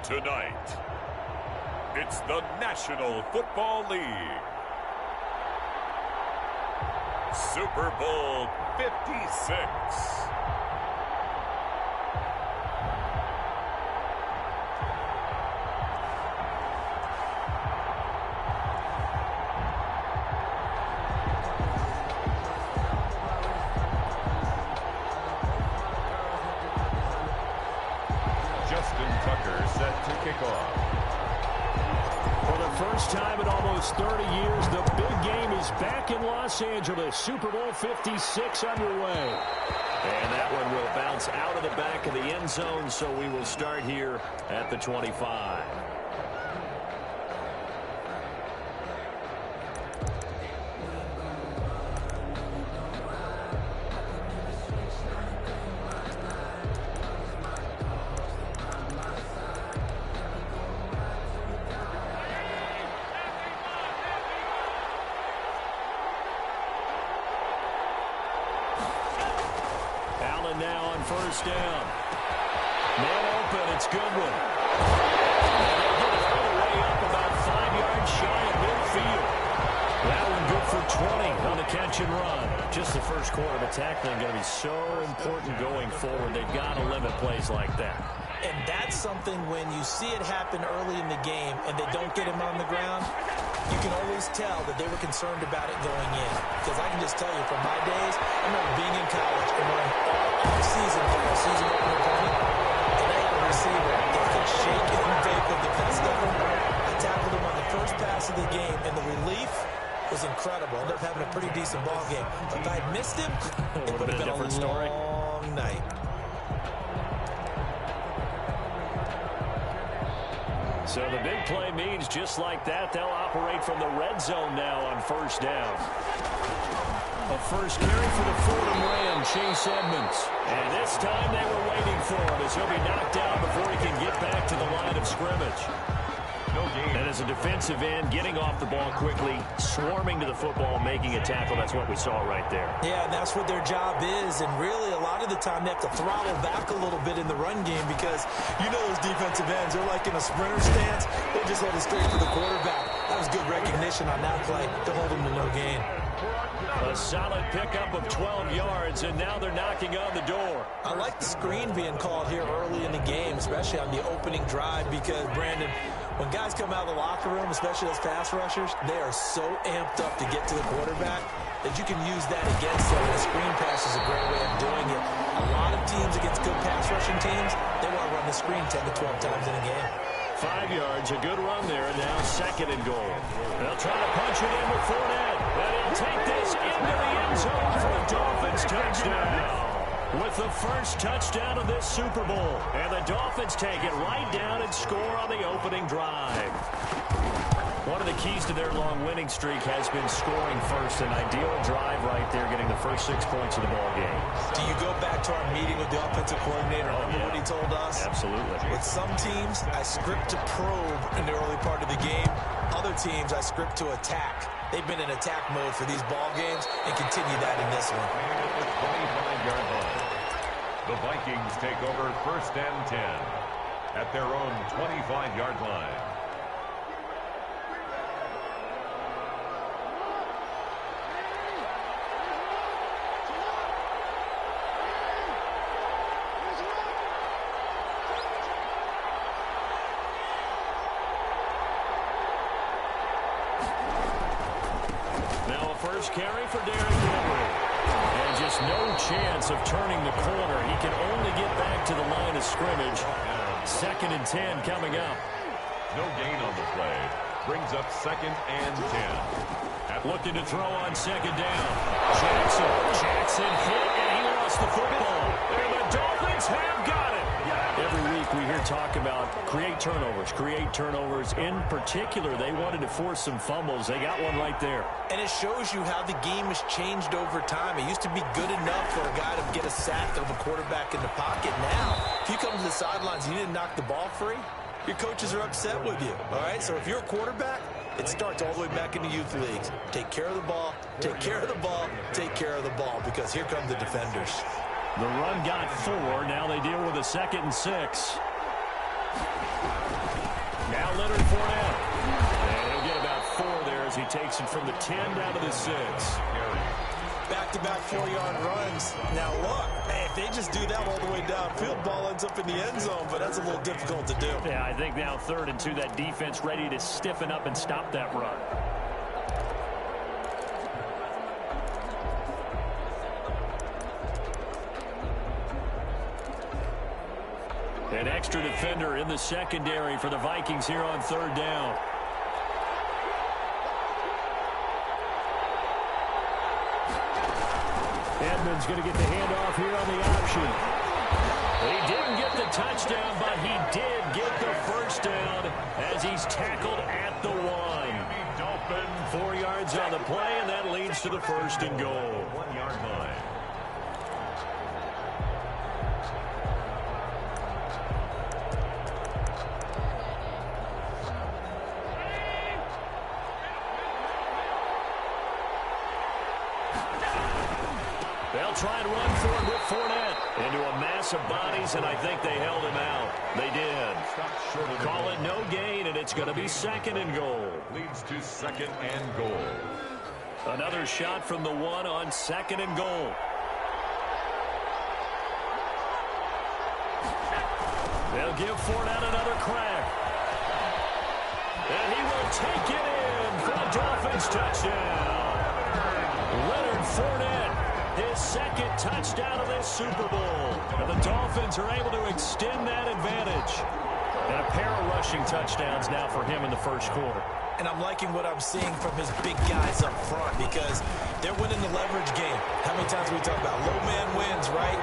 Tonight, it's the National Football League. Super Bowl 56. First time in almost 30 years, the big game is back in Los Angeles. Super Bowl 56 underway. And that one will bounce out of the back of the end zone, so we will start here at the 25. Now on first down. Man open, it's Goodwin. Way up about 5 yards shy of midfield. That one good for 20 on the catch and run. Just the first quarter, the tackling going to be so important going forward. They've got to limit plays like that. And that's something when you see it happen early in the game and they don't get him on the ground, you can always tell that they were concerned about it going in. Because I can just tell you from my days, I remember being in college and running all season for a season opener opponent, and they had a receiver that could shake it and bake with the best of them. I tackled him on the first pass of the game, and the relief was incredible. Ended up having a pretty decent ball game. If I had missed him, it would have been a long night. So the big play means just like that, they'll operate from the red zone now on first down. A first carry for the Fordham Ram, Chase Edmonds. And this time they were waiting for him as he'll be knocked down before he can get back to the line of scrimmage. And as a defensive end, getting off the ball quickly, swarming to the football, making a tackle, that's what we saw right there. Yeah, and that's what their job is. And really, a lot of the time, they have to throttle back a little bit in the run game because you know those defensive ends, they're like in a sprinter stance. They just hold it straight for the quarterback. That was good recognition on that play to hold him to no gain. A solid pickup of 12 yards, and now they're knocking on the door. I like the screen being called here early in the game, especially on the opening drive, because, Brandon, when guys come out of the locker room, especially those pass rushers, they are so amped up to get to the quarterback that you can use that against them. And a screen pass is a great way of doing it. A lot of teams against good pass rushing teams, they want to run the screen 10 to 12 times in a game. 5 yards, a good run there, and now second and goal. They'll try to punch it in with Fournette, and he'll take this into the end zone for a Dolphins touchdown. With the first touchdown of this Super Bowl, and the Dolphins take it right down and score on the opening drive. One of the keys to their long winning streak has been scoring first. An ideal drive right there, getting the first 6 points of the ball game. Do you go back to our meeting with the offensive coordinator? Remember what he told us? Absolutely. With some teams, I script to probe in the early part of the game. Other teams, I script to attack. They've been in attack mode for these ball games and continue that in this one. 25-yard line. The Vikings take over first and 10 at their own 25-yard line. First carry for Derrick Henry. And just no chance of turning the corner. He can only get back to the line of scrimmage. Second and 10 coming up. No gain on the play. Brings up second and 10. Looking to throw on second down. Jackson hit, and he lost the football. And the Dolphins have got it. Every week we hear talk about create turnovers. In particular, they wanted to force some fumbles. They got one right there. And it shows you how the game has changed over time. It used to be good enough for a guy to get a sack of a quarterback in the pocket. Now, if you come to the sidelines and you didn't knock the ball free, your coaches are upset with you. All right, so if you're a quarterback, it starts all the way back in the youth leagues. Take care of the ball, take care of the ball, take care of the ball, because here come the defenders. The run got 4. Now they deal with a 2nd and 6. Now Leonard Fournette. And he'll get about 4 there as he takes it from the 10 down to the 6. Back-to-back 4-yard runs. Now, look, if they just do that all the way downfield, ball ends up in the end zone, but that's a little difficult to do. Yeah, I think now 3rd and 2, that defense ready to stiffen up and stop that run. An extra defender in the secondary for the Vikings here on 3rd down. Edmonds going to get the handoff here on the option. He didn't get the touchdown, but he did get the first down as he's tackled at the 1. 4 yards on the play, and that leads to the 1st and goal. 1-yard line. They'll try and run for it with Fournette into a mass of bodies, and I think they held him out. They did. Call it no gain, and it's going to be 2nd and goal. Leads to 2nd and goal. Another shot from the 1 on 2nd and goal. They'll give Fournette another crack. And he will take it in for the Dolphins touchdown. Leonard Fournette. His 2nd touchdown of this Super Bowl. And the Dolphins are able to extend that advantage. And a pair of rushing touchdowns now for him in the 1st quarter. And I'm liking what I'm seeing from his big guys up front because they're winning the leverage game. How many times we talk about low man wins, right?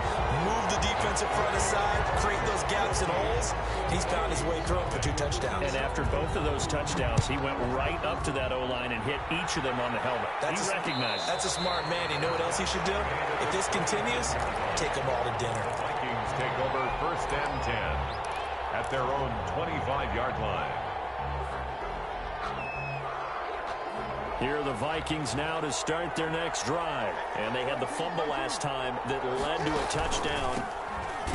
Move the defensive front aside, create those gaps and holes. He's found his way through them for 2 touchdowns. And after both of those touchdowns, he went right up to that O-line and hit each of them on the helmet. He recognized. That's a smart man. You know what else he should do? If this continues, take them all to dinner. Vikings take over 1st and 10 at their own 25-yard line. Here are the Vikings now to start their next drive. And they had the fumble last time that led to a touchdown.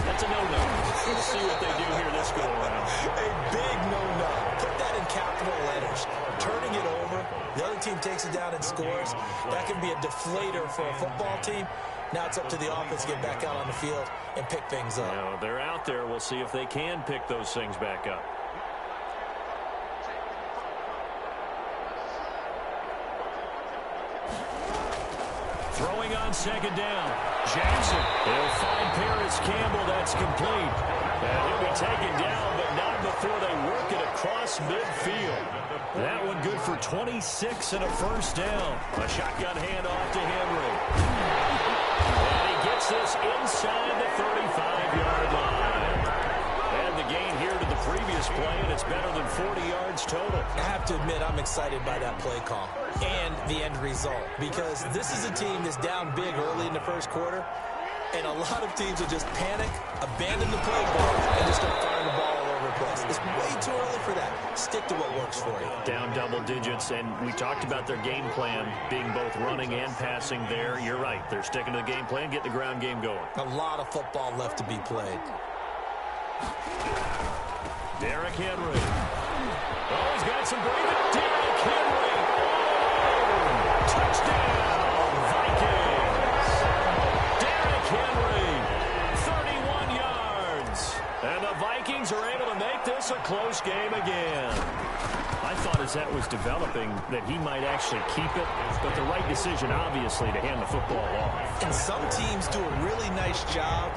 That's a no-no. We'll see what they do here this go-around. A big no-no. Put that in capital letters. Turning it over. The other team takes it down and scores. That can be a deflator for a football team. Now it's up to the offense to get back out on the field and pick things up. Now, they're out there. We'll see if they can pick those things back up. Throwing on 2nd down. Jackson. He'll find Paris Campbell. That's complete. And he'll be taken down, but not before they work it across midfield. That one good for 26 and a 1st down. A shotgun handoff to Henry. And he gets this inside the 35-yard line. And the gain here to the previous play, and it's better than 40 yards total. I have to admit, I'm excited by that play call and the end result because this is a team that's down big early in the 1st quarter, and a lot of teams will just panic, abandon the playbook, and just start firing the ball all over the place. It's way too early for that. Stick to what works for you. Down double digits, and we talked about their game plan being both running and passing there. You're right. They're sticking to the game plan, getting the ground game going. A lot of football left to be played. Derrick Henry. Oh, he's got some breathing. Derrick Henry. Oh, touchdown, Vikings. Derrick Henry, 31 yards. And the Vikings are able to make this a close game again. I thought as that was developing that he might actually keep it, but the right decision, obviously, to hand the football off. And some teams do a really nice job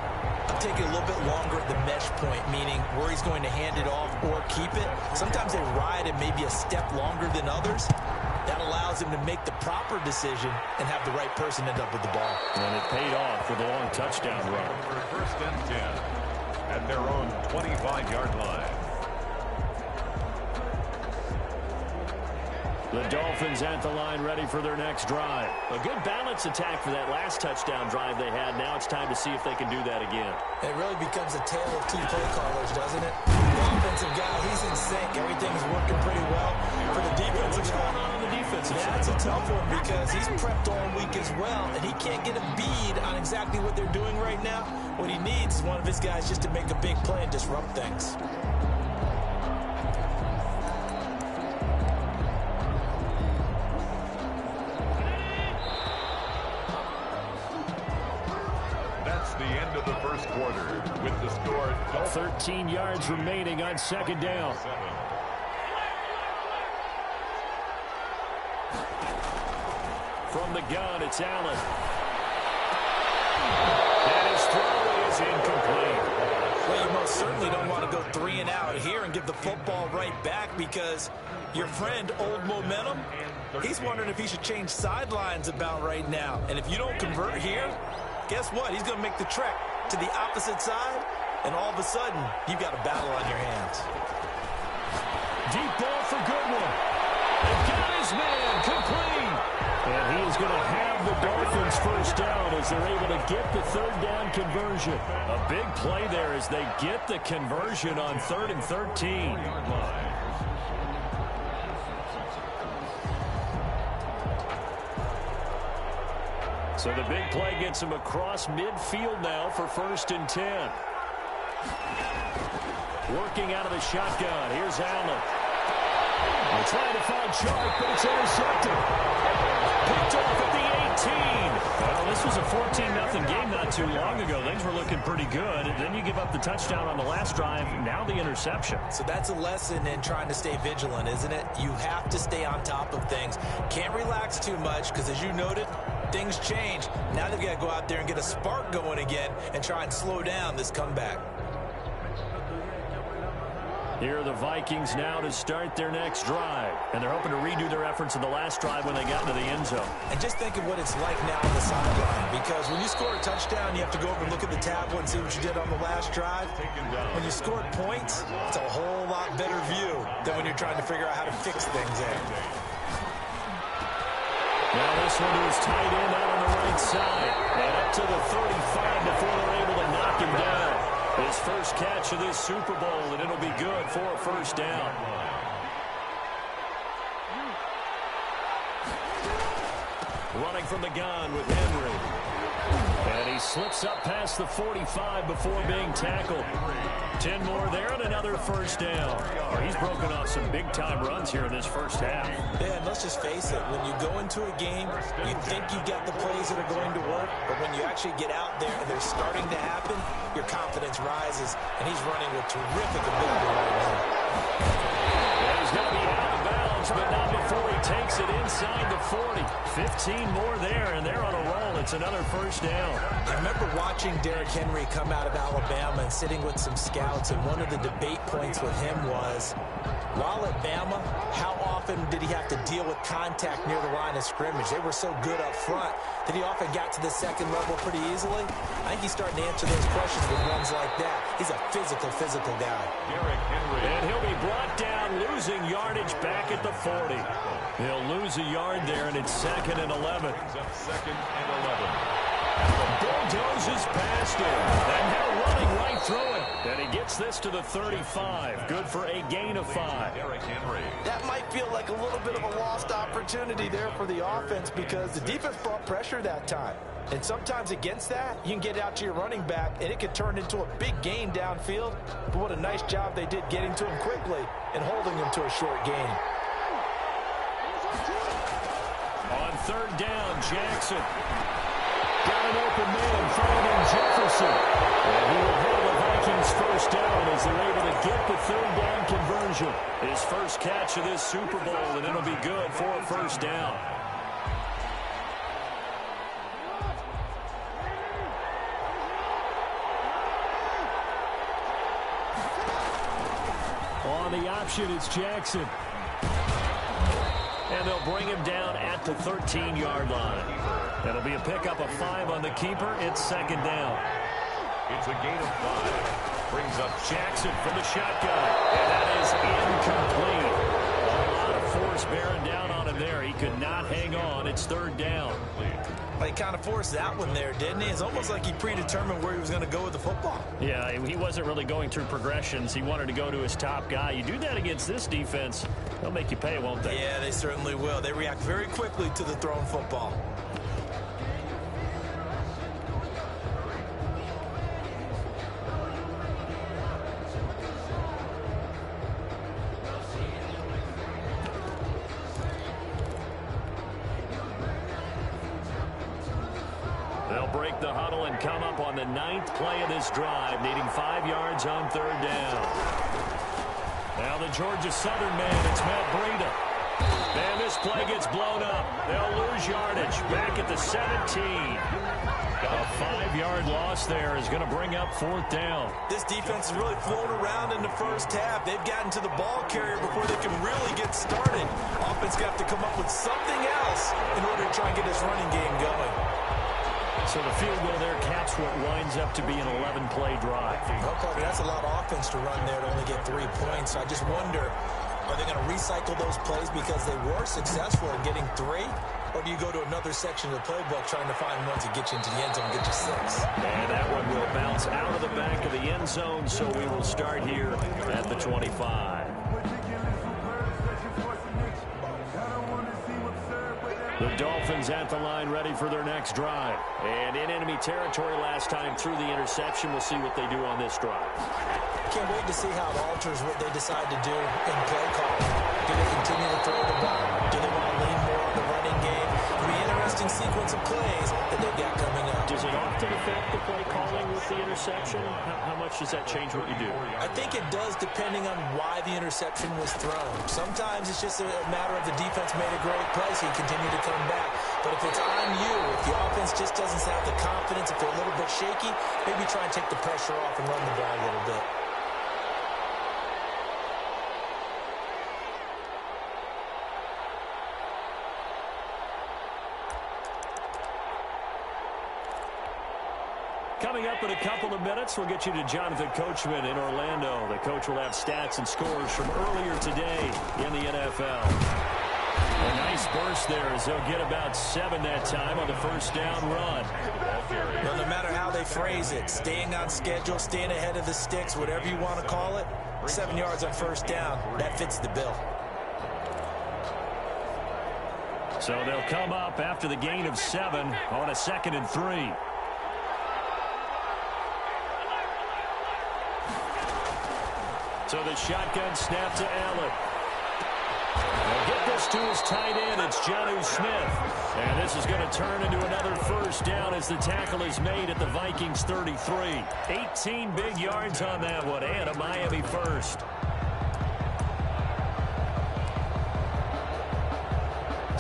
of taking a little bit longer at the mesh point, meaning where he's going to hand it off or keep it. Sometimes they ride it maybe a step longer than others. That allows him to make the proper decision and have the right person end up with the ball. And it paid off with a long touchdown run. For 1st and 10 at their own 25-yard line. The Dolphins at the line ready for their next drive. A good balance attack for that last touchdown drive they had. Now it's time to see if they can do that again. It really becomes a tale of 2 play callers, doesn't it? The offensive guy, he's in sync. Everything's working pretty well. For the defensive What's going on the defensive side? That's a tough one because he's prepped all week as well, and he can't get a bead on exactly what they're doing right now. What he needs is one of his guys just to make a big play and disrupt things. 13 yards remaining on second down. From the gun, it's Allen. And his throw is incomplete. Well, you most certainly don't want to go 3 and out here and give the football right back, because your friend, Old Momentum, he's wondering if he should change sidelines about right now. And if you don't convert here, guess what? He's going to make the trek to the opposite side, and all of a sudden, you've got a battle on your hands. Deep ball for Goodwin. And got his man complete. And he is going to have the Dolphins first down as they're able to get the third down conversion. A big play there as they get the conversion on 3rd and 13. So the big play gets him across midfield now for 1st and 10. Working out of the shotgun. Here's Allen. They're trying to find Sharp, but it's intercepted. Picked off at the 18. Well, this was a 14-0 game not too long ago. Things were looking pretty good. Then you give up the touchdown on the last drive. Now the interception. So that's a lesson in trying to stay vigilant, isn't it? You have to stay on top of things. Can't relax too much because, as you noted, things change. Now they've got to go out there and get a spark going again and try and slow down this comeback. Here are the Vikings now to start their next drive. And they're hoping to redo their efforts in the last drive when they got into the end zone. And just think of what it's like now on the sideline. Because when you score a touchdown, you have to go over and look at the tablet and see what you did on the last drive. When you scored points, it's a whole lot better view than when you're trying to figure out how to fix things there. Now this one to his tight end out on the right side. And up to the 35 before they're able to knock him down. His first catch of this Super Bowl, and it'll be good for a first down. Running from the gun with Henry. And he slips up past the 45 before being tackled. 10 more there and another first down. He's broken off some big-time runs here in this first half. Yeah, and let's just face it. When you go into a game, you think you've got the plays that are going to work, but when you actually get out there and they're starting to happen, your confidence rises, and he's running with terrific ability right now. Yeah, he's going to be out of bounds, but not before he takes it inside the 40. 15 more there, and they're on a roll. It's another first down. I remember watching Derrick Henry come out of Alabama and sitting with some scouts, and one of the debate points with him was, while at Bama, how often did he have to deal with contact near the line of scrimmage? They were so good up front that he often got to the second level pretty easily. I think he's starting to answer those questions with runs like that. He's a physical guy. Derrick Henry. And he'll be brought down, losing yardage back at the 40. He'll lose a yard there, and it's 2nd and 11. Brings up 2nd and 11. Bulldozes past him. And now running right through it. And he gets this to the 35. Good for a gain of 5. Derrick Henry. That might feel like a little bit of a lost opportunity there for the offense because the defense brought pressure that time. And sometimes against that, you can get out to your running back, and it could turn into a big gain downfield. But what a nice job they did getting to him quickly and holding him to a short gain. On 3rd down, Jackson. Got an open man, finding Jefferson. And he will have the Vikings first down as they're able to get the 3rd down conversion. His first catch of this Super Bowl, and it'll be good for a first down. On the option, it's Jackson. And they'll bring him down at the 13-yard line. That'll be a pickup of 5 on the keeper. It's 2nd down. It's a gain of 5. Brings up Jackson from the shotgun. And that is incomplete. A lot of force bearing down on him there. He could not hang on. It's 3rd down. Well, he kind of forced that one there, didn't he? It's almost like he predetermined where he was going to go with the football. Yeah, he wasn't really going through progressions. He wanted to go to his top guy. You do that against this defense, they'll make you pay, won't they? Yeah, they certainly will. They react very quickly to the thrown football. break the huddle and come up on the 9th play of this drive, needing 5 yards on 3rd down. Now the Georgia Southern man, it's Matt Breida. And this play gets blown up. They'll lose yardage back at the 17. A 5-yard loss there is going to bring up 4th down. This defense is really floating around in the first half. They've gotten to the ball carrier before they can really get started. Offense got to come up with something else in order to try and get this running game going. So the field goal there caps what winds up to be an 11-play drive. Okay, that's a lot of offense to run there to only get 3 points. I just wonder, are they going to recycle those plays because they were successful in getting 3? Or do you go to another section of the playbook trying to find ones that get you into the end zone and get you 6? And that one will bounce out of the back of the end zone, so we will start here at the 25. The Dolphins at the line ready for their next drive. And in enemy territory last time through the interception. We'll see what they do on this drive. Can't wait to see how it alters what they decide to do in play calling. Do they continue to throw the ball? Do they want to lean more on the running game? It'll be an interesting sequence of plays that they've got coming up. Does it often affect the play calling with the interception? How much does that change what you do? I think it does depending on why the interception was thrown. Sometimes it's just a matter of the defense made a great play, so you continue to come back. But if it's on you, if the offense just doesn't have the confidence, if they're a little bit shaky, maybe try and take the pressure off and run the ball a little bit. Coming up in a couple of minutes, we'll get you to Jonathan Coachman in Orlando. The coach will have stats and scores from earlier today in the NFL. A nice burst there as they'll get about 7 that time on the first down run. Well, no matter how they phrase it, staying on schedule, staying ahead of the sticks, whatever you want to call it, 7 yards on first down, that fits the bill. So they'll come up after the gain of 7 on a 2nd and 3. So the shotgun snap to Allen. They'll get this to his tight end. It's Jonnu Smith. And this is going to turn into another first down as the tackle is made at the Vikings 33. 18 big yards on that one and a Miami first.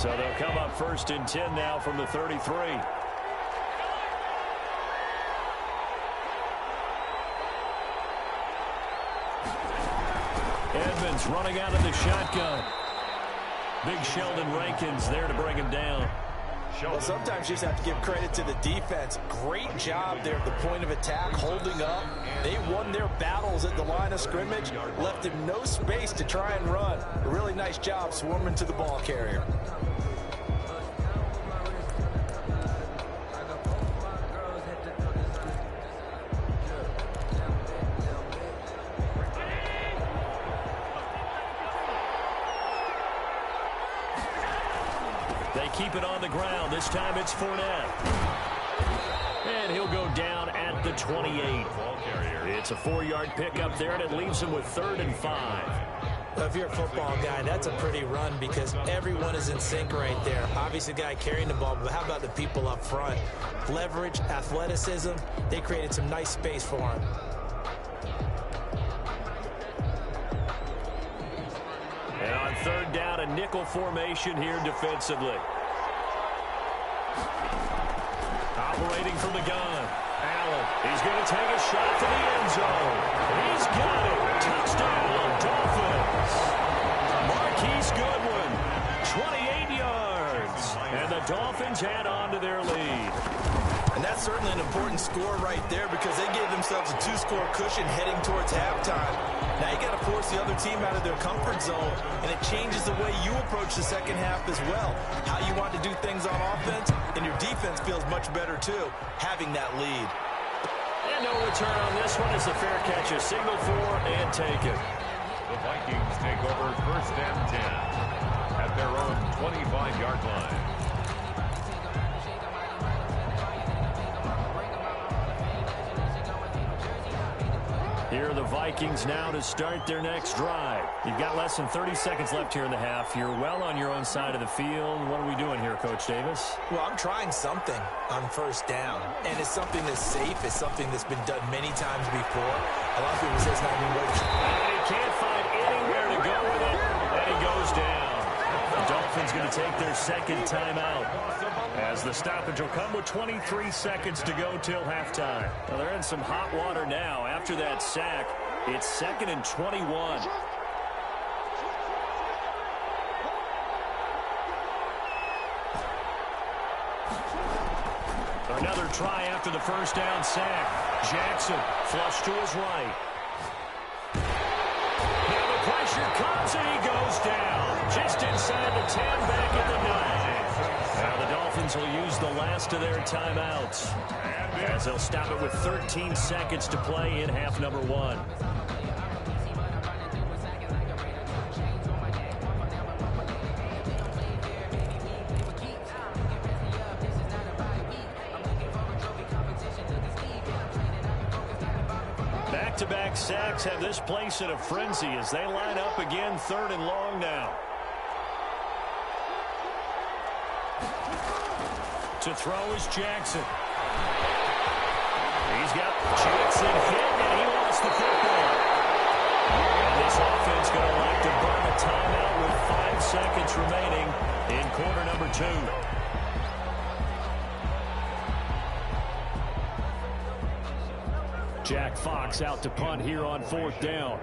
So they'll come up 1st and 10 now from the 33. Edmonds running out of the shotgun. Big Sheldon Rankins there to bring him down. Well, sometimes you just have to give credit to the defense. Great job there at the point of attack, holding up. They won their battles at the line of scrimmage, left him no space to try and run. A really nice job swarming to the ball carrier. Keep it on the ground. This time it's Fournette. And he'll go down at the 28. It's a 4-yard pickup there, and it leaves him with 3rd and 5. Well, if you're a football guy, that's a pretty run because everyone is in sync right there. Obviously, the guy carrying the ball, but how about the people up front? Leverage, athleticism, they created some nice space for him. And on 3rd down, a nickel formation here defensively. Operating from the gun. Allen, he's going to take a shot to the end zone. He's got it. Touchdown, Dolphins. Marquise Goodwin, 28 yards. And the Dolphins add on to their lead. And that's certainly an important score right there because they gave themselves a 2-score cushion heading towards halftime. Now you got to force the other team out of their comfort zone, and it changes the way you approach the second half as well. How you want to do things on offense, and your defense feels much better too, having that lead. And no return on this one as the fair catch is signaled for and taken. The Vikings take over 1st and 10 at their own 25-yard line. Here are the Vikings now to start their next drive. You've got less than 30 seconds left here in the half. You're well on your own side of the field. What are we doing here, Coach Davis? Well, I'm trying something on first down, and it's something that's safe. It's something that's been done many times before. A lot of people say it's not even working. And he can't find anywhere to go with it, and he goes down. The Dolphins going to take their second timeout, as the stoppage will come with 23 seconds to go till halftime. Well, they're in some hot water now. After that sack, it's 2nd and 21. Another try after the first down sack. Jackson flush to his right. Now the pressure comes and he goes down. Just inside the 10, back at the 9. Now the Dolphins will use the last of their timeouts, as they'll stop it with 13 seconds to play in half number 1. Back-to-back sacks have this place in a frenzy as they line up again, 3rd and long now. To throw is Jackson. He's got Jackson hit, and he lost the football. And this offense going to like to burn a timeout with 5 seconds remaining in quarter number 2. Jack Fox out to punt here on 4th down.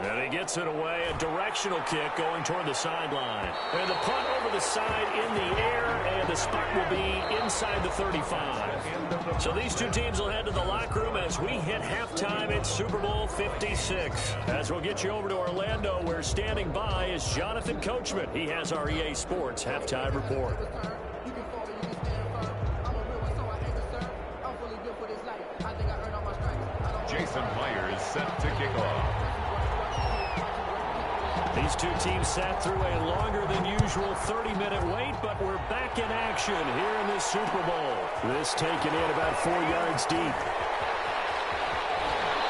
And he gets it away, a directional kick going toward the sideline. And the punt over the side in the air, and the spot will be inside the 35. So these two teams will head to the locker room as we hit halftime at Super Bowl 56. As we'll get you over to Orlando, where standing by is Jonathan Coachman. He has our EA Sports halftime report. Jason Myers set to kick off. These two teams sat through a longer than usual 30-minute wait, but we're back in action here in this Super Bowl. This taken in about 4 yards deep.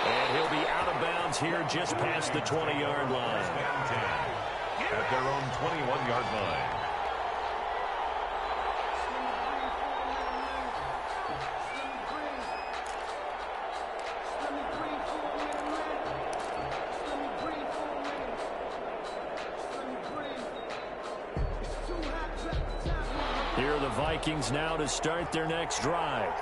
And he'll be out of bounds here just past the 20-yard line. At their own 21-yard line. Here are the Vikings now to start their next drive.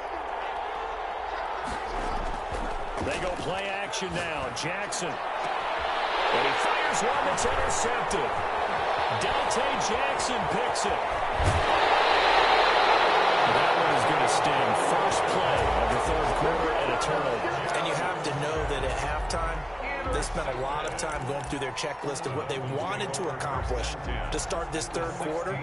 They go play action now. Jackson. And he fires one that's intercepted. Dante Jackson picks it. That one is going to sting. First play of the 3rd quarter and a turnover. And you have to know that at halftime, they spent a lot of time going through their checklist of what they wanted to accomplish to start this 3rd quarter.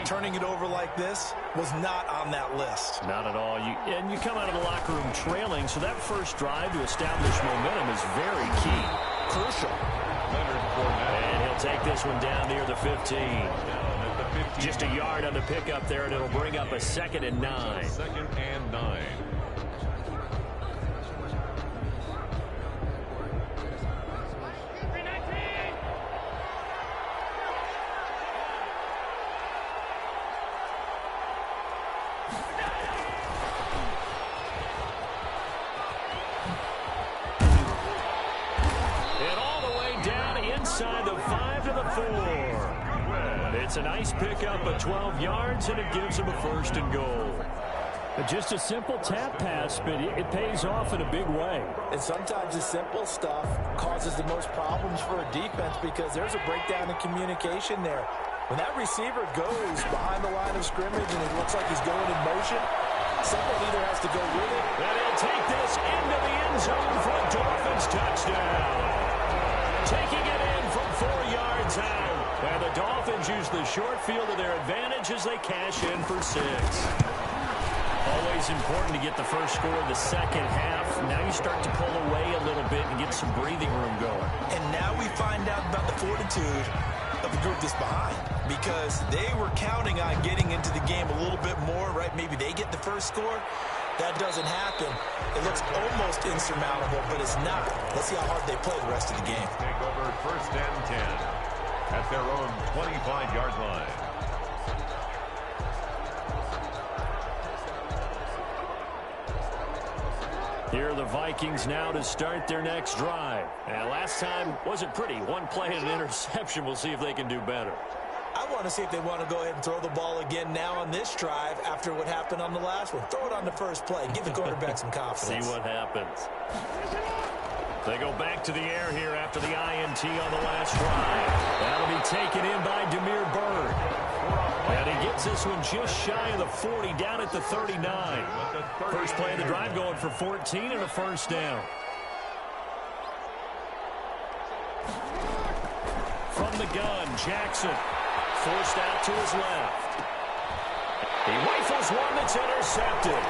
Turning it over like this was not on that list. Not at all. And you come out of the locker room trailing, so that first drive to establish momentum is very key. Crucial. And he'll take this one down near the 15. Just a yard on the pickup there, and it'll bring up a 2nd and 9. 2nd and 9. Inside the 5 to the 4. It's a nice pickup of 12 yards, and it gives him a 1st and goal. Just a simple tap pass, but it pays off in a big way. And sometimes the simple stuff causes the most problems for a defense because there's a breakdown in communication there. When that receiver goes behind the line of scrimmage and it looks like he's going in motion, someone either has to go with it. And he'll take this into the end zone for a Dolphins touchdown. Taking it in from 4 yards out. And the Dolphins use the short field to their advantage as they cash in for 6. Always was important to get the first score in the second half. Now you start to pull away a little bit and get some breathing room going. And now we find out about the fortitude of the group that's behind, because they were counting on getting into the game a little bit more, right? Maybe they get the first score. That doesn't happen. It looks almost insurmountable, but it's not. Let's see how hard they play the rest of the game. Take over first and 10 at their own 25-yard line. Here are the Vikings now to start their next drive. And last time wasn't pretty. One play and an interception. We'll see if they can do better. I want to see if they want to go ahead and throw the ball again now on this drive after what happened on the last one. Throw it on the first play. Give the quarterback some confidence. See what happens. They go back to the air here after the INT on the last drive. That'll be taken in by Demir Bird. And he gets this one just shy of the 40, down at the 39. First play of the drive going for 14 and a first down. From the gun, Jackson. Forced out to his left. He rifles one that's intercepted.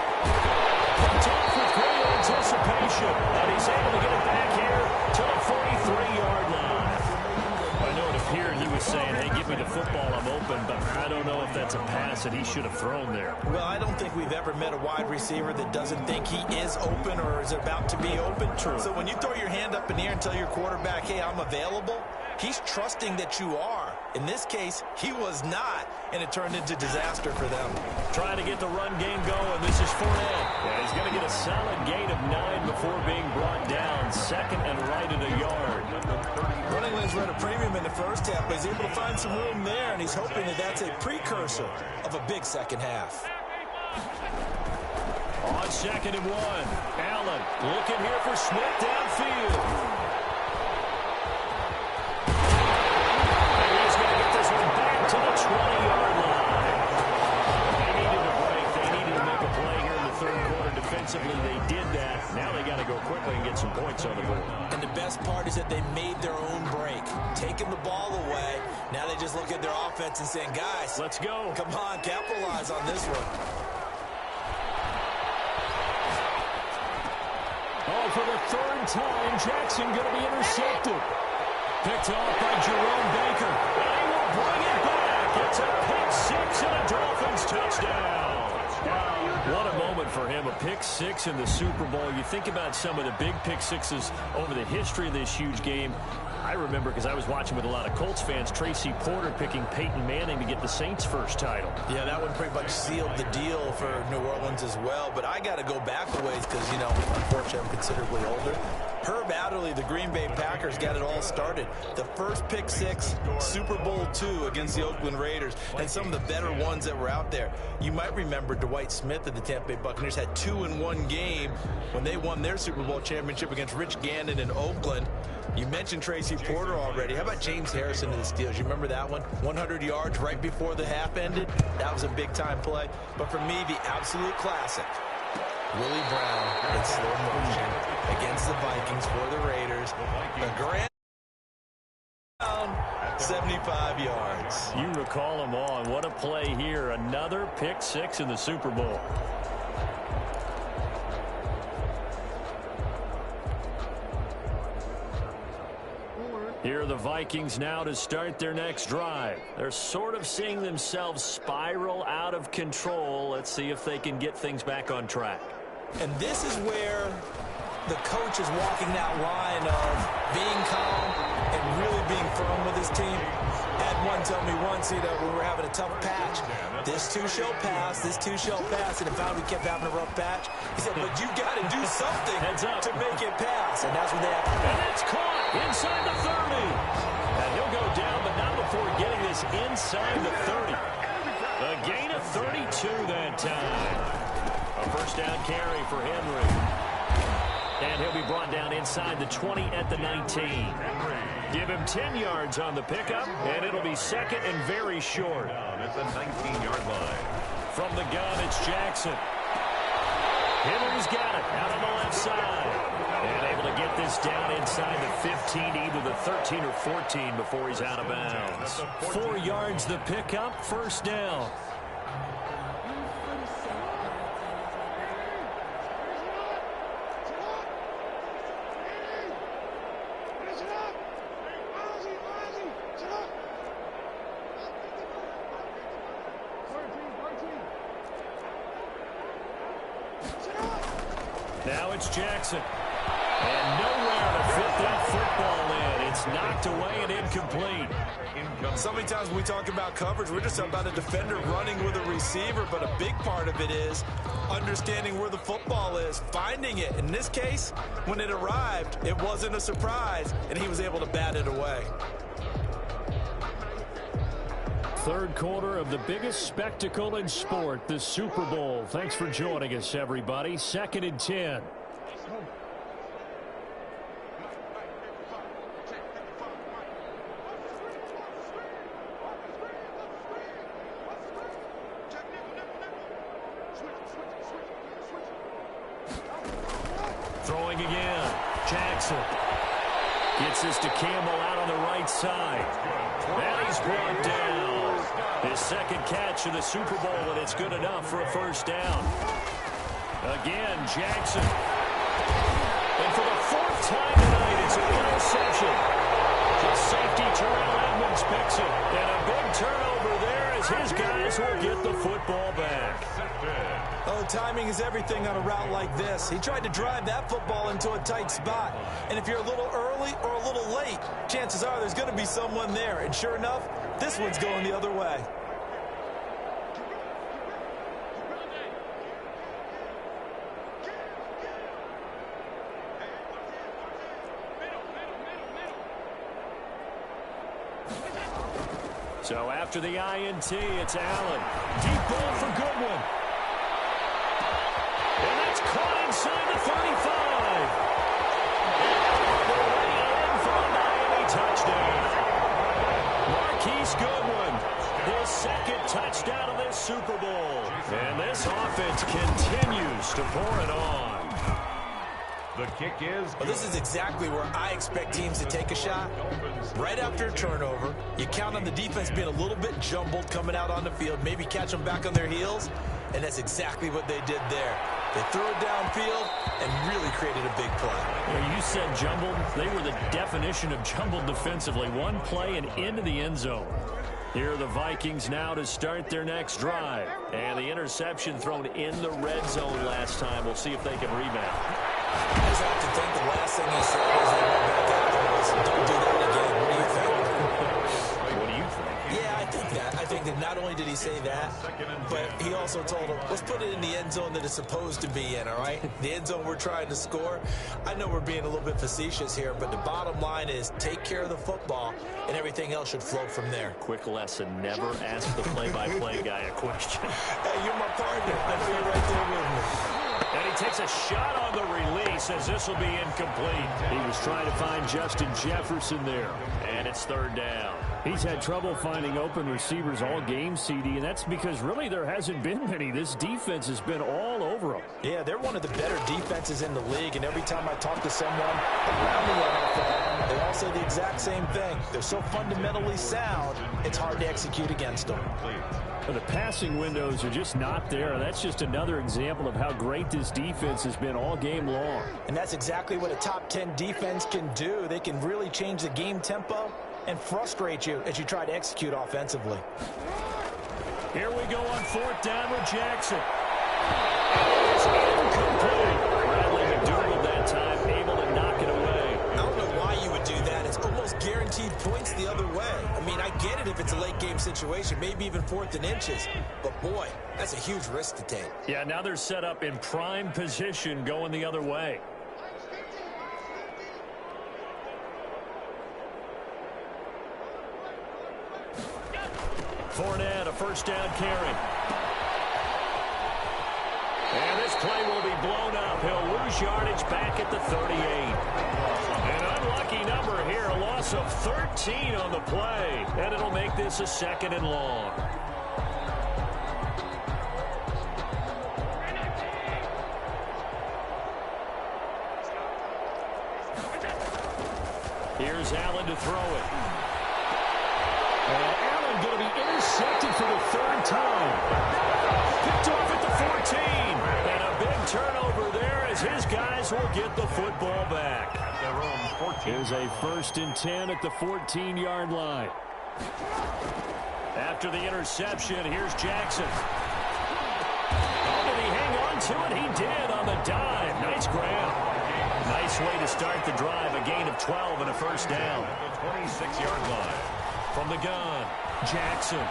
Picked off with great anticipation. And he's able to get it back here to the 43-yard line. I know it appeared he was saying, hey, give me the football, I'm open, but I don't know if that's a pass that he should have thrown there. Well, I don't think we've ever met a wide receiver that doesn't think he is open or is about to be open. True. So when you throw your hand up in the air and tell your quarterback, hey, I'm available, he's trusting that you are. In this case, he was not, and it turned into disaster for them. Trying to get the run game going. This is Fournette. Yeah, he's going to get a solid gain of 9 before being brought down. Second and right at a yard. Running lanes were at a premium in the first half, but he's able to find some room there, and he's hoping that that's a precursor of a big second half. On second and 1, Allen looking here for Smith downfield. To the 20-yard line. They needed a break. They needed to make a play here in the third quarter. Defensively, they did that. Now they got to go quickly and get some points on the board. And the best part is that they made their own break. Taking the ball away. Now they just look at their offense and saying, guys, let's go. Come on, capitalize on this one. Oh, for the third time, Jackson going to be intercepted. Picked off by Jerome Baker. And he will bring it back. It's a pick six and a Dolphins touchdown. What a moment for him. A pick six in the Super Bowl. You think about some of the big pick sixes over the history of this huge game. I remember, because I was watching with a lot of Colts fans, Tracy Porter picking Peyton Manning to get the Saints' first title. Yeah, that one pretty much sealed the deal for New Orleans as well. But I got to go back a ways because, you know, unfortunately I'm considerably older. Herb Adderley, the Green Bay Packers, got it all started. The first pick six, Super Bowl II against the Oakland Raiders, and some of the better ones that were out there. You might remember Dwight Smith of the Tampa Bay Buccaneers had 2 in one game when they won their Super Bowl championship against Rich Gannon in Oakland. You mentioned Tracy Porter already. How about James Harrison of the Steelers? You remember that one? 100 yards right before the half ended? That was a big-time play. But for me, the absolute classic, Willie Brown in slow motion against the Vikings for the Raiders. The grand down, 75 yards. You recall them all, and what a play here. Another pick six in the Super Bowl. Here are the Vikings now to start their next drive. They're sort of seeing themselves spiral out of control. Let's see if they can get things back on track. And this is where the coach is walking that line of being calm and really being firm with his team. Had one tell me once, you know, when we were having a tough patch, this too shall pass, this too shall pass, and if we kept having a rough patch, he said, but you got to do something to make it pass, and that's what they have to do. And it's caught inside the 30. And he'll go down, but not before getting this inside the 30. A gain of 32 that time. A first down carry for Henry. And he'll be brought down inside the 20 at the 19. Give him 10 yards on the pickup, and it'll be second and very short. At the 19-yard line. From the gun, it's Jackson. Henry's got it out on the left side. And able to get this down inside the 15, either the 13 or 14 before he's out of bounds. 4 yards the pickup, first down. Now it's Jackson. And nowhere to fit that football in. It's knocked away and incomplete. So many times when we talk about coverage, we're just about a defender running with a receiver, but a big part of it is understanding where the football is, finding it. In this case, when it arrived, it wasn't a surprise, and he was able to bat it away. Third quarter of the biggest spectacle in sport, the Super Bowl. Thanks for joining us, everybody. 2nd and 10. Throwing again. Jackson gets this to Campbell out on the right side. And he's brought down. His second catch of the Super Bowl, and it's good enough for a first down. Again, Jackson. And for the 4th time tonight, it's an interception. His safety, Terrell Edmonds, picks it. And a big turnover there as his guys will get the football back. Oh, timing is everything on a route like this. He tried to drive that football into a tight spot. And if you're a little early or a little late, chances are there's going to be someone there. And sure enough, this one's going the other way. So after the INT, it's Allen. Deep ball for Goodwin. And that's caught inside the 35. And they're ready in for a Miami touchdown. Marquise Goodwin, his 2nd touchdown of this Super Bowl. And this offense continues to pour it on. The kick is Well, this is exactly where I expect teams to take a shot. Right after a turnover, you count on the defense being a little bit jumbled coming out on the field, maybe catch them back on their heels, and that's exactly what they did there. They threw it downfield and really created a big play. You said jumbled. They were the definition of jumbled defensively. One play and into the end zone. Here are the Vikings now to start their next drive. And the interception thrown in the red zone last time. We'll see if they can rebound. I just have to think the last thing he said as they went back after was, don't do that again. What do you think? What do you think? Yeah, I think that. I think that not only did he say that, but he also told him, let's put it in the end zone that it's supposed to be in, all right? The end zone we're trying to score. I know we're being a little bit facetious here, but the bottom line is take care of the football, and everything else should flow from there. Quick lesson, never ask the play-by-play guy a question. Hey, you're my partner. I know you're right there with me. And he takes a shot on the release as this will be incomplete. He was trying to find Justin Jefferson there. And it's 3rd down. He's had trouble finding open receivers all game, CD, and that's because really there hasn't been many. This defense has been all over them. Yeah, they're one of the better defenses in the league, and every time I talk to someone around the NFL, they all say the exact same thing. They're so fundamentally sound, it's hard to execute against them. The passing windows are just not there. That's just another example of how great this defense has been all game long. And that's exactly what a top 10 defense can do. They can really change the game tempo and frustrate you as you try to execute offensively. Here we go on 4th down with Jackson. It's incomplete. Bradley McDougald that time able to knock it away. I don't know why you would do that. It's almost guaranteed points the other way. I mean, I get it if it's a late game situation, maybe even 4th and inches. But boy, that's a huge risk to take. Yeah, now they're set up in prime position going the other way. Fournette, a 1st down carry. And this play will be blown up. He'll lose yardage back at the 38. An unlucky number here, a loss of 13 on the play. And it'll make this a 2nd and long. Here's Allen to throw it. And Allen going to be intercepted for the 3rd time. Picked off at the 14. And a big turnover there as his guys will get the football back. Here's a 1st and 10 at the 14-yard line. After the interception, here's Jackson. Oh, did he hang on to it? He did on the dive. Nice grab nice way to start the drive. A gain of 12 and a first down. At the 26-yard line. From the gun, Jackson.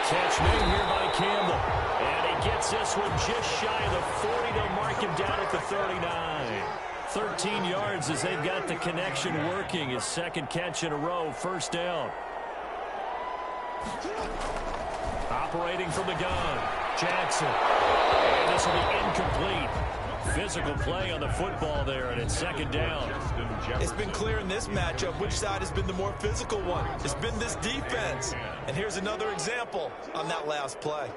Catch made here by Campbell. And he gets this one just shy of the 40 to mark him down at the 39. 13 yards as they've got the connection working. His second catch in a row, first down. Operating from the gun, Jackson. And this will be incomplete. Physical play on the football there, and it's second down. It's been clear in this matchup which side has been the more physical one. It's been this defense. And here's another example on that last play.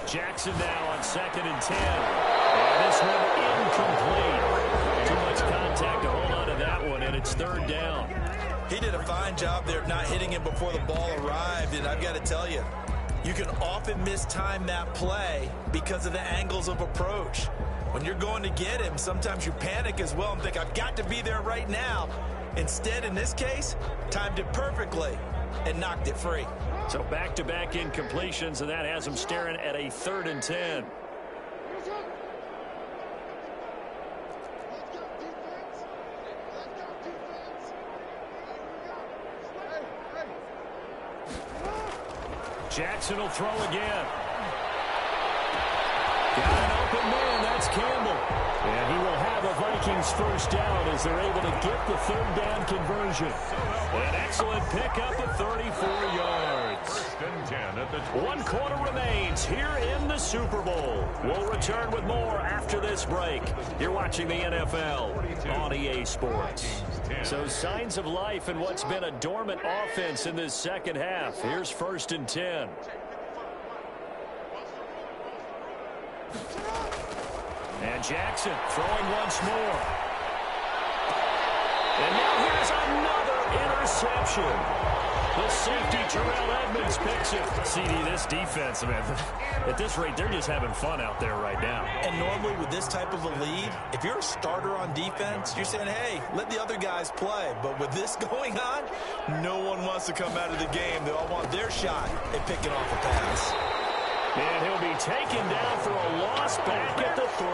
Jackson now on 2nd and 10. And this one incomplete. Too much contact to hold on to that one, and it's third down. He did a fine job there of not hitting him before the ball arrived, and I've got to tell you, you can often mistime that play because of the angles of approach. When you're going to get him, sometimes you panic as well and think, I've got to be there right now. Instead, in this case, timed it perfectly and knocked it free. So back-to-back incompletions, and that has him staring at a 3rd and 10. Jackson will throw again. Got an open man, that's Campbell. And he will have a Vikings first down as they're able to get the 3rd down conversion. An excellent pickup of 34 yards. 1 quarter remains here in the Super Bowl. We'll return with more after this break. You're watching the NFL on EA Sports. So signs of life in what's been a dormant offense in this second half. Here's 1st and 10. And Jackson throwing once more. And now here's another interception. The safety, Terrell Edmonds, picks it. CD, this defense, man, at this rate, they're just having fun out there right now. And normally with this type of a lead, if you're a starter on defense, you're saying, hey, let the other guys play. But with this going on, no one wants to come out of the game. They all want their shot at picking off a pass. And he'll be taken down for a loss back at the 3.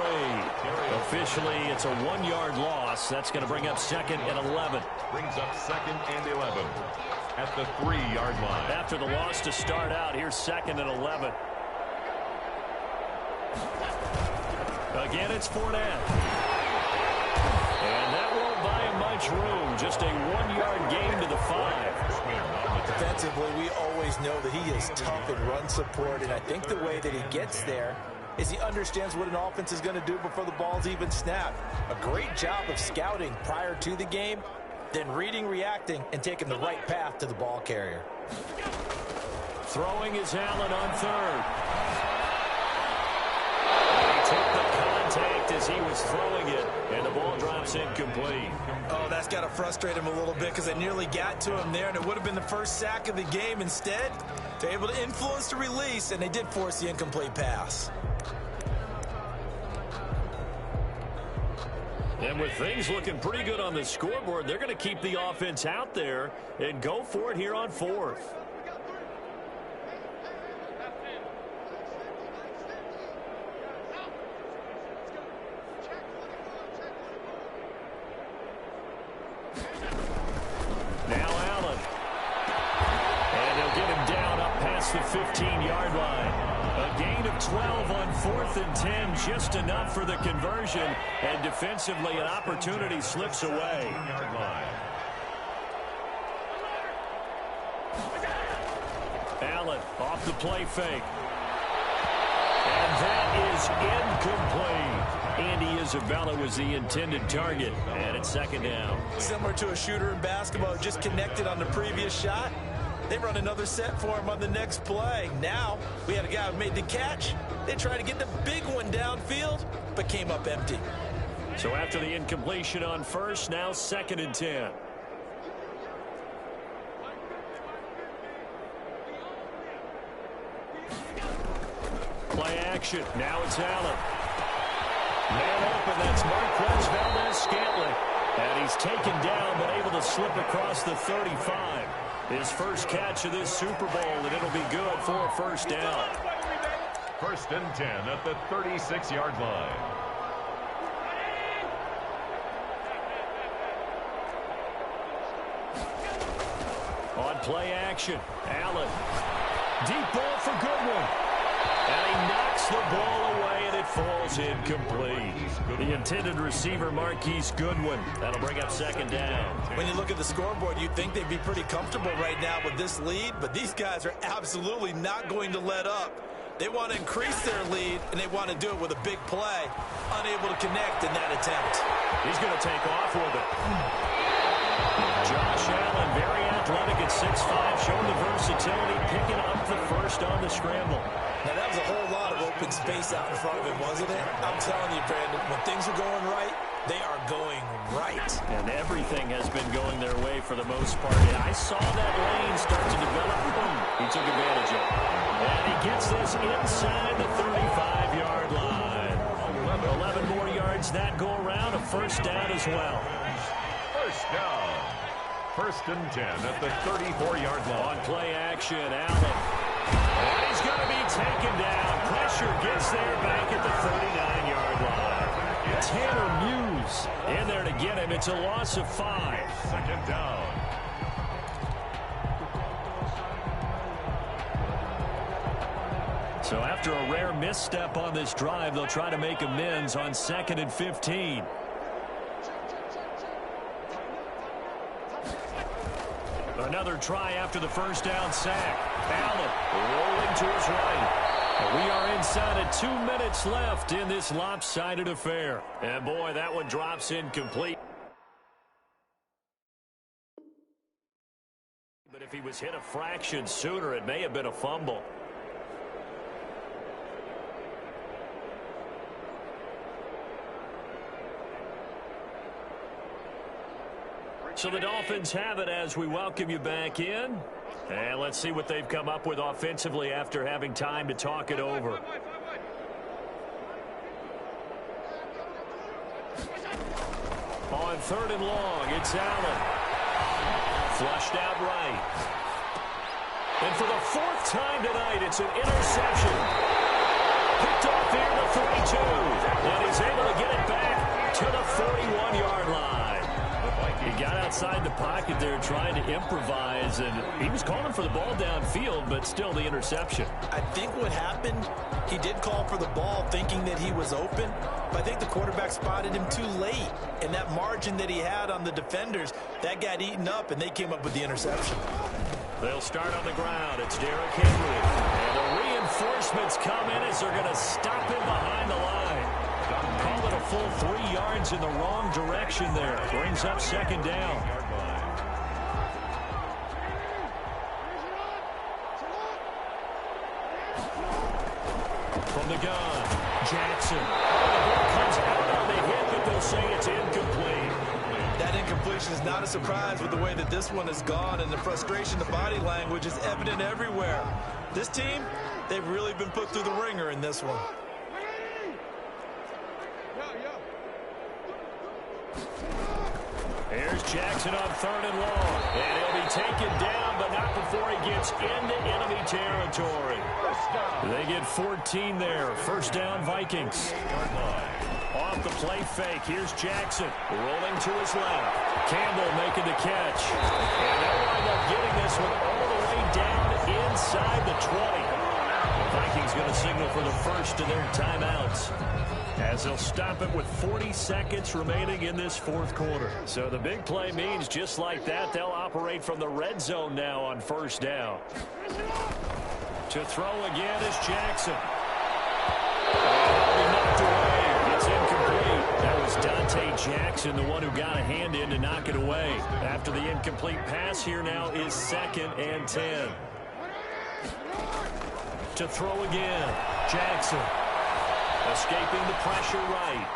Officially, it's a 1-yard loss. That's going to bring up 2nd and 11. Brings up 2nd and 11 at the 3-yard line. After the loss to start out, here's 2nd and 11. Again, it's Fournette. And that won't buy him much room. Just a 1-yard gain to the 5. Defensively, we always know that he is tough in run support, and I think the way that he gets there is he understands what an offense is going to do before the ball's even snapped. A great job of scouting prior to the game, then reading, reacting, and taking the right path to the ball carrier. Throwing is Allen on 3rd. He took the contact as he was throwing it, and the ball drops incomplete. Oh, that's got to frustrate him a little bit because they nearly got to him there, and it would have been the first sack of the game. Instead, they're able to influence the release, and they did force the incomplete pass. And with things looking pretty good on the scoreboard, they're going to keep the offense out there and go for it here on 4th. Now Allen. And they'll get him down up past the 15-yard line. A gain of 12 on 4th and 10, just enough for the conversion. And defensively, an opportunity slips away. Allen off the play fake. And that is incomplete. Andy Isabella was the intended target, and it's 2nd down. Similar to a shooter in basketball who just connected on the previous shot. They run another set for him on the next play. Now, we had a guy who made the catch. They tried to get the big one downfield, but came up empty. So after the incompletion on 1st, now 2nd and 10. Play action. Now it's Allen. Man open. That's Marquez Valdez-Scantling. And he's taken down, but able to slip across the 35. His first catch of this Super Bowl, and it'll be good for a first down. 1st and 10 at the 36-yard line. On play action, Allen. Deep ball for Goodwin. And he knocks the ball away, and it falls incomplete. The intended receiver, Marquise Goodwin. That'll bring up 2nd down. When you look at the scoreboard, you'd think they'd be pretty comfortable right now with this lead, but these guys are absolutely not going to let up. They want to increase their lead, and they want to do it with a big play. Unable to connect in that attempt. He's going to take off with it. Josh Allen, very athletic at 6'5", showing the versatility, picking up the first on the scramble. Now, that was a whole lot of open space out in front of him, wasn't it? I'm telling you, Brandon, when things are going right, they are going right. And everything has been going their way for the most part. And I saw that lane start to develop. Boom. He took advantage of it. And he gets this inside the 35-yard line. 11 more yards that go around, a first down as well. First down. 1st and 10 at the 34-yard line. On play action, Allen. And he's going to be taken down. Pressure gets there back at the 39-yard line. Tanner Muse in there to get him. It's a loss of 5. 2nd down. So after a rare misstep on this drive, they'll try to make amends on 2nd and 15. Another try after the first down sack. Allen rolling to his right. We are inside of 2 minutes left in this lopsided affair. And boy, that one drops incomplete. But if he was hit a fraction sooner, it may have been a fumble. So the Dolphins have it as we welcome you back in. And let's see what they've come up with offensively after having time to talk it over. On 3rd and long, it's Allen. Flushed out right. And for the 4th time tonight, it's an interception. Picked off here to 42. And he's able to get it back to the 41-yard line. He got outside the pocket there trying to improvise, and he was calling for the ball downfield, but still the interception. I think what happened, he did call for the ball thinking that he was open, but I think the quarterback spotted him too late, and that margin that he had on the defenders, that got eaten up, and they came up with the interception. They'll start on the ground. It's Derrick Henry, and the reinforcements come in as they're going to stop him behind the line. Call it a full 3 yards in the wrong direction there. Brings up 2nd down. From the gun, Jackson. The ball comes out on the hit, but they'll say it's incomplete. That incompletion is not a surprise with the way that this one has gone, and the frustration, the body language is evident everywhere. This team, they've really been put through the ringer in this one. Here's Jackson on 3rd and long. And he'll be taken down, but not before he gets into enemy territory. They get 14 there. First down, Vikings. Off the play fake, here's Jackson rolling to his left. Campbell making the catch. And they'll wind up getting this one all the way down inside the 20. The Vikings going to signal for the first of their timeouts, as they'll stop it with 40 seconds remaining in this 4th quarter. So the big play means just like that, they'll operate from the red zone now on 1st down. To throw again is Jackson. And knocked away. It's incomplete. That was Dante Jackson, the one who got a hand in to knock it away. After the incomplete pass, here now is 2nd and 10. To throw again, Jackson. Escaping the pressure right.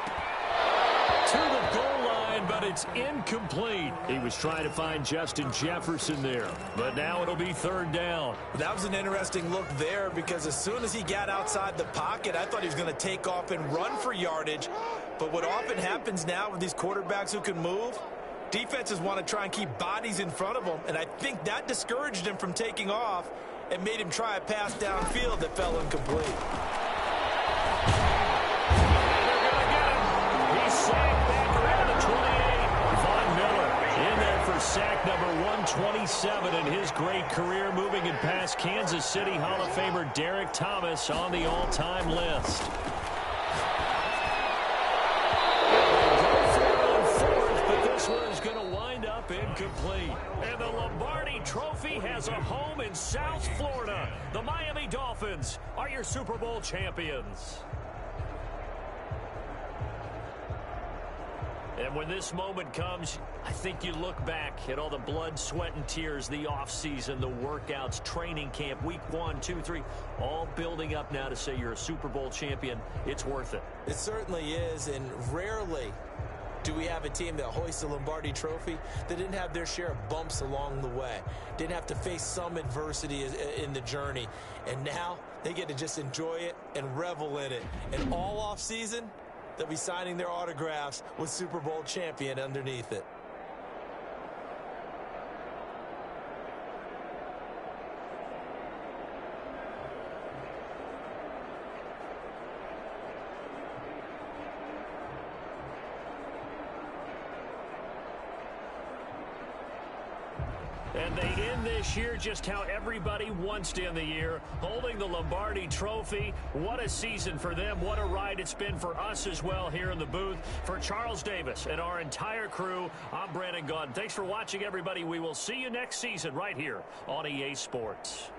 To the goal line, but it's incomplete. He was trying to find Justin Jefferson there, but now it'll be 3rd down. That was an interesting look there, because as soon as he got outside the pocket, I thought he was going to take off and run for yardage. But what often happens now with these quarterbacks who can move, Defenses want to try and keep bodies in front of them, and I think that discouraged him from taking off and made him try a pass downfield that fell incomplete. They're going to get him. He's sacked back around the 28. Von Miller in there for sack number 127 in his great career, moving it past Kansas City Hall of Famer Derek Thomas on the all-time list. Is going to wind up incomplete. And the Lombardi Trophy has a home in South Florida. The Miami Dolphins are your Super Bowl champions. And when this moment comes, I think you look back at all the blood, sweat, and tears, the offseason, the workouts, training camp, week 1, 2, 3, all building up now to say you're a Super Bowl champion. It's worth it. It certainly is, and rarely do we have a team that hoists a Lombardi Trophy that didn't have their share of bumps along the way, didn't have to face some adversity in the journey, and now they get to just enjoy it and revel in it. And all off season, they'll be signing their autographs with Super Bowl champion underneath it. And they end this year just how everybody wants to end the year, holding the Lombardi Trophy. What a season for them. What a ride it's been for us as well here in the booth. For Charles Davis and our entire crew, I'm Brandon Gaudin. Thanks for watching, everybody. We will see you next season right here on EA Sports.